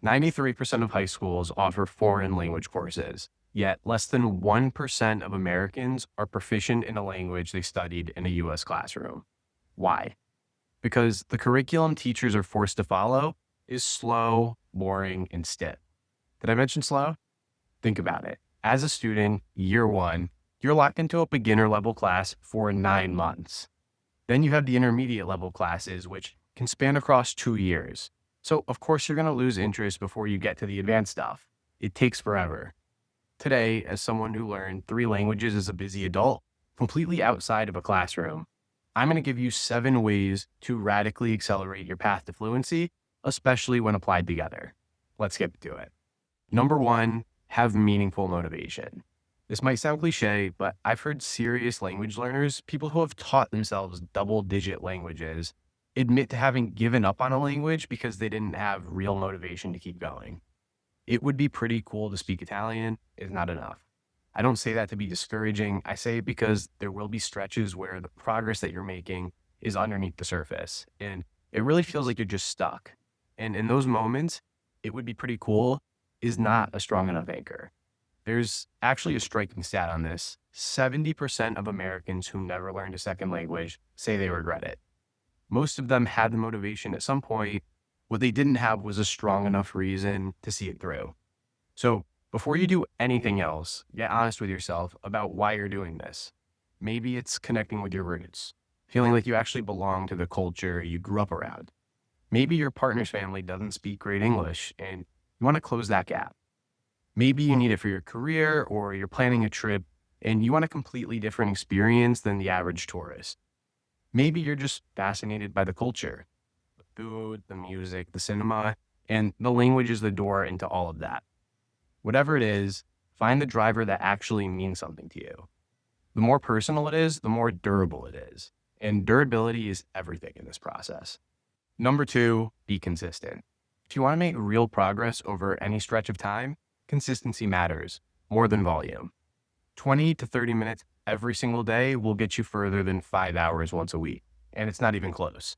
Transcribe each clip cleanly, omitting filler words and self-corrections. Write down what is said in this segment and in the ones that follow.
93% of high schools offer foreign language courses, yet less than 1% of Americans are proficient in a language they studied in a US classroom. Why? Because the curriculum teachers are forced to follow is slow, boring, and stiff. Did I mention slow? Think about it. As a student, year one, you're locked into a beginner level class for 9 months. Then you have the intermediate level classes, which can span across 2 years. So, of course, you're going to lose interest before you get to the advanced stuff. It takes forever. Today, as someone who learned 3 languages as a busy adult, completely outside of a classroom, I'm going to give you 7 ways to radically accelerate your path to fluency, especially when applied together. Let's get to it. Number one, have meaningful motivation. This might sound cliche, but I've heard serious language learners, people who have taught themselves double-digit languages, admit to having given up on a language because they didn't have real motivation to keep going. It would be pretty cool to speak Italian is not enough. I don't say that to be discouraging. I say it because there will be stretches where the progress that you're making is underneath the surface, and it really feels like you're just stuck. And in those moments, it would be pretty cool is not a strong enough anchor. There's actually a striking stat on this. 70% of Americans who never learned a second language say they regret it. Most of them had the motivation at some point. What they didn't have was a strong enough reason to see it through. So before you do anything else, get honest with yourself about why you're doing this. Maybe it's connecting with your roots, feeling like you actually belong to the culture you grew up around. Maybe your partner's family doesn't speak great English and you want to close that gap. Maybe you need it for your career or you're planning a trip and you want a completely different experience than the average tourist. Maybe you're just fascinated by the culture, the food, the music, the cinema, and the language is the door into all of that. Whatever it is, find the driver that actually means something to you. The more personal it is, the more durable it is. And durability is everything in this process. Number two, be consistent. If you want to make real progress over any stretch of time, consistency matters more than volume. 20 to 30 minutes every single day will get you further than 5 hours once a week, and it's not even close.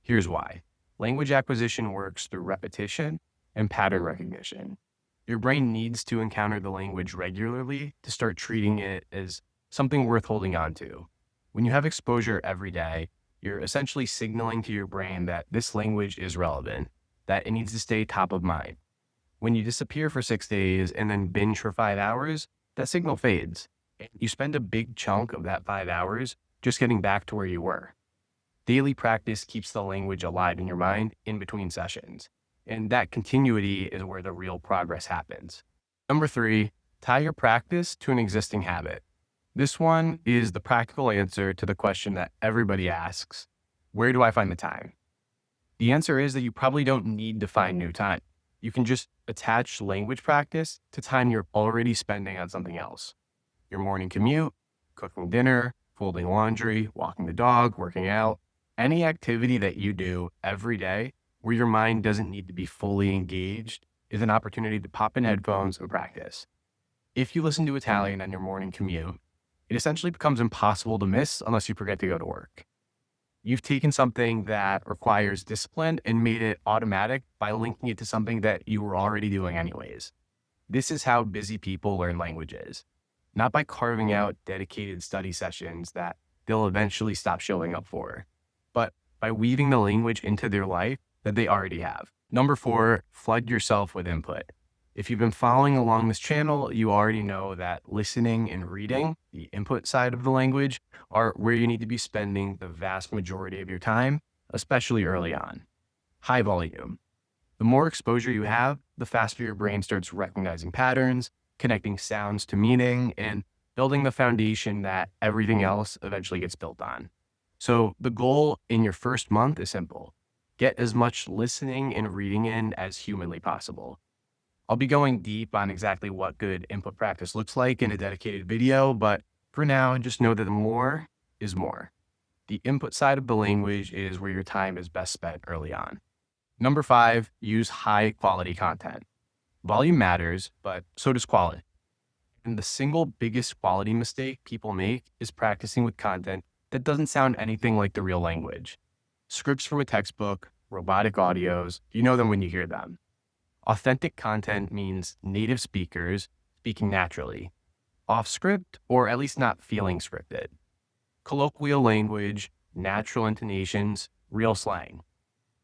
Here's why. Language acquisition works through repetition and pattern recognition. Your brain needs to encounter the language regularly to start treating it as something worth holding on to. When you have exposure every day, you're essentially signaling to your brain that this language is relevant, that it needs to stay top of mind. When you disappear for 6 days and then binge for 5 hours, that signal fades. You spend a big chunk of that 5 hours just getting back to where you were. Daily practice keeps the language alive in your mind in between sessions. And that continuity is where the real progress happens. Number three, tie your practice to an existing habit. This one is the practical answer to the question that everybody asks, where do I find the time? The answer is that you probably don't need to find new time. You can just attach language practice to time you're already spending on something else. Your morning commute, cooking dinner, folding laundry, walking the dog, working out, any activity that you do every day where your mind doesn't need to be fully engaged is an opportunity to pop in headphones and practice. If you listen to Italian on your morning commute, it essentially becomes impossible to miss unless you forget to go to work. You've taken something that requires discipline and made it automatic by linking it to something that you were already doing anyways. This is how busy people learn languages, not by carving out dedicated study sessions that they'll eventually stop showing up for, but by weaving the language into their life that they already have. Number four, flood yourself with input. If you've been following along this channel, you already know that listening and reading, the input side of the language, are where you need to be spending the vast majority of your time, especially early on. High volume. The more exposure you have, the faster your brain starts recognizing patterns, connecting sounds to meaning, and building the foundation that everything else eventually gets built on. So the goal in your first month is simple. Get as much listening and reading in as humanly possible. I'll be going deep on exactly what good input practice looks like in a dedicated video, but for now, just know that more is more. The input side of the language is where your time is best spent early on. Number five, use high quality content. Volume matters, but so does quality. And the single biggest quality mistake people make is practicing with content that doesn't sound anything like the real language. Scripts from a textbook, robotic audios, you know them when you hear them. Authentic content means native speakers speaking naturally, off script, or at least not feeling scripted. Colloquial language, natural intonations, real slang.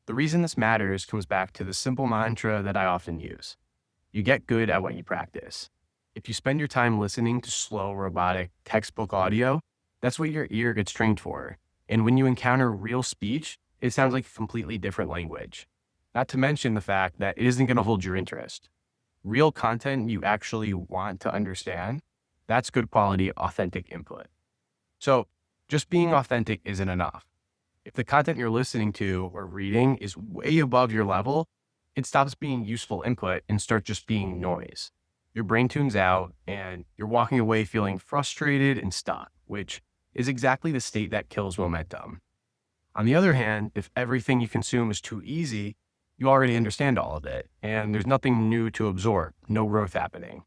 The reason this matters comes back to the simple mantra that I often use. You get good at what you practice. If you spend your time listening to slow, robotic, textbook audio, that's what your ear gets trained for. And when you encounter real speech, it sounds like a completely different language. Not to mention the fact that it isn't going to hold your interest. Real content you actually want to understand, that's good quality, authentic input. So just being authentic isn't enough. If the content you're listening to or reading is way above your level, it stops being useful input and starts just being noise. Your brain tunes out and you're walking away feeling frustrated and stuck, which is exactly the state that kills momentum. On the other hand, if everything you consume is too easy, you already understand all of it, and there's nothing new to absorb, no growth happening.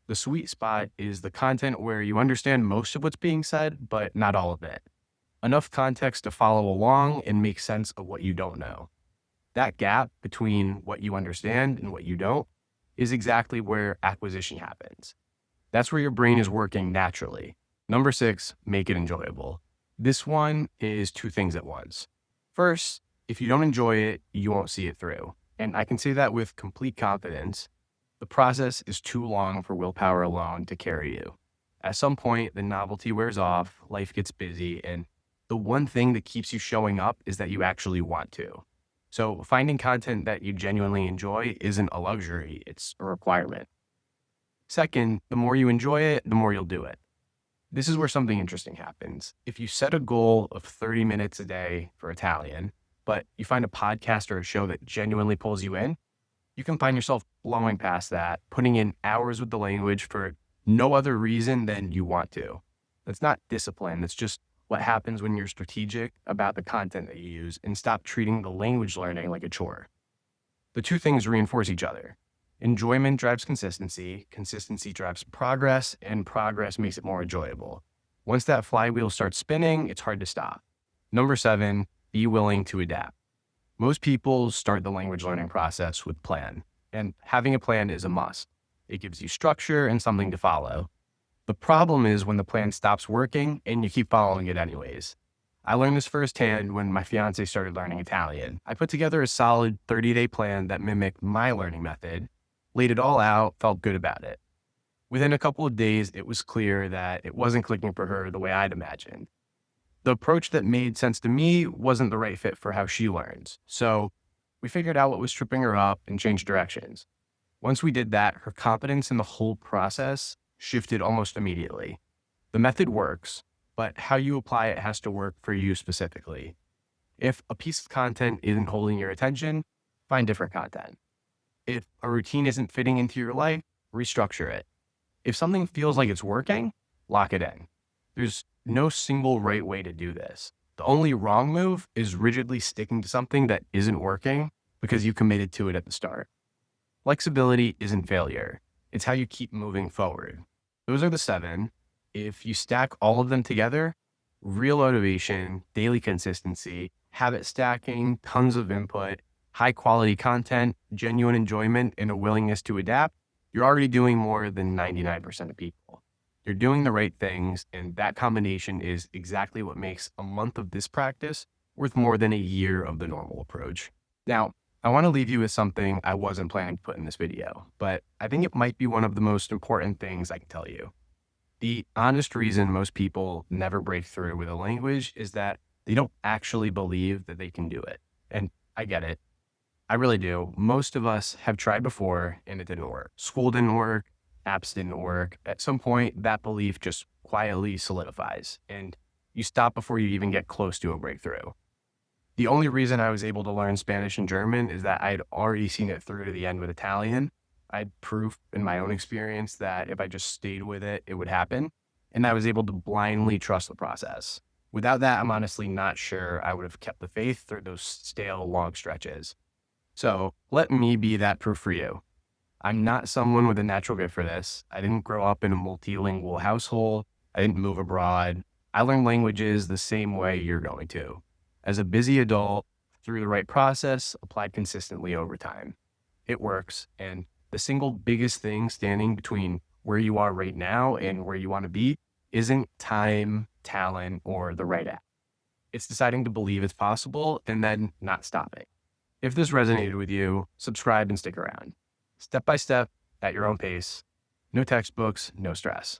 The sweet spot is the content where you understand most of what's being said, but not all of it. Enough context to follow along and make sense of what you don't know. That gap between what you understand and what you don't is exactly where acquisition happens. That's where your brain is working naturally. Number 6, make it enjoyable. This one is two things at once. First, if you don't enjoy it, you won't see it through. And I can say that with complete confidence. The process is too long for willpower alone to carry you. At some point, the novelty wears off, life gets busy, and the one thing that keeps you showing up is that you actually want to. So finding content that you genuinely enjoy isn't a luxury, it's a requirement. Second, the more you enjoy it, the more you'll do it. This is where something interesting happens. If you set a goal of 30 minutes a day for Italian, but you find a podcast or a show that genuinely pulls you in, you can find yourself blowing past that, putting in hours with the language for no other reason than you want to. That's not discipline. That's just what happens when you're strategic about the content that you use and stop treating the language learning like a chore. The two things reinforce each other. Enjoyment drives consistency, consistency drives progress, and progress makes it more enjoyable. Once that flywheel starts spinning, it's hard to stop. Number 7, be willing to adapt. Most people start the language learning process with plan, and having a plan is a must. It gives you structure and something to follow. The problem is when the plan stops working and you keep following it anyways. I learned this firsthand when my fiance started learning Italian. I put together a solid 30-day plan that mimicked my learning method, laid it all out, felt good about it. Within a couple of days, it was clear that it wasn't clicking for her the way I'd imagined. The approach that made sense to me wasn't the right fit for how she learns. So we figured out what was tripping her up and changed directions. Once we did that, her confidence in the whole process shifted almost immediately. The method works, but how you apply it has to work for you specifically. If a piece of content isn't holding your attention, find different content. If a routine isn't fitting into your life, restructure it. If something feels like it's working, lock it in. There's no single right way to do this. The only wrong move is rigidly sticking to something that isn't working because you committed to it at the start. Flexibility isn't failure. It's how you keep moving forward. Those are the 7. If you stack all of them together, real motivation, daily consistency, habit stacking, tons of input, high quality content, genuine enjoyment, and a willingness to adapt, you're already doing more than 99% of people. You're doing the right things, and that combination is exactly what makes a month of this practice worth more than a year of the normal approach. Now, I want to leave you with something I wasn't planning to put in this video, but I think it might be one of the most important things I can tell you. The honest reason most people never break through with a language is that they don't actually believe that they can do it. And I get it. I really do. Most of us have tried before and it didn't work. School didn't work. Apps didn't work. At some point, that belief just quietly solidifies and you stop before you even get close to a breakthrough. The only reason I was able to learn Spanish and German is that I'd already seen it through to the end with Italian. I'd proof in my own experience that if I just stayed with it, it would happen. And I was able to blindly trust the process. Without that, I'm honestly not sure I would have kept the faith through those stale, long stretches. So let me be that proof for you. I'm not someone with a natural gift for this. I didn't grow up in a multilingual household. I didn't move abroad. I learned languages the same way you're going to. As a busy adult, through the right process, applied consistently over time. it works. And the single biggest thing standing between where you are right now and where you want to be isn't time, talent, or the right app. It's deciding to believe it's possible and then not stopping. If this resonated with you, subscribe and stick around. Step by step, at your own pace. No textbooks, no stress.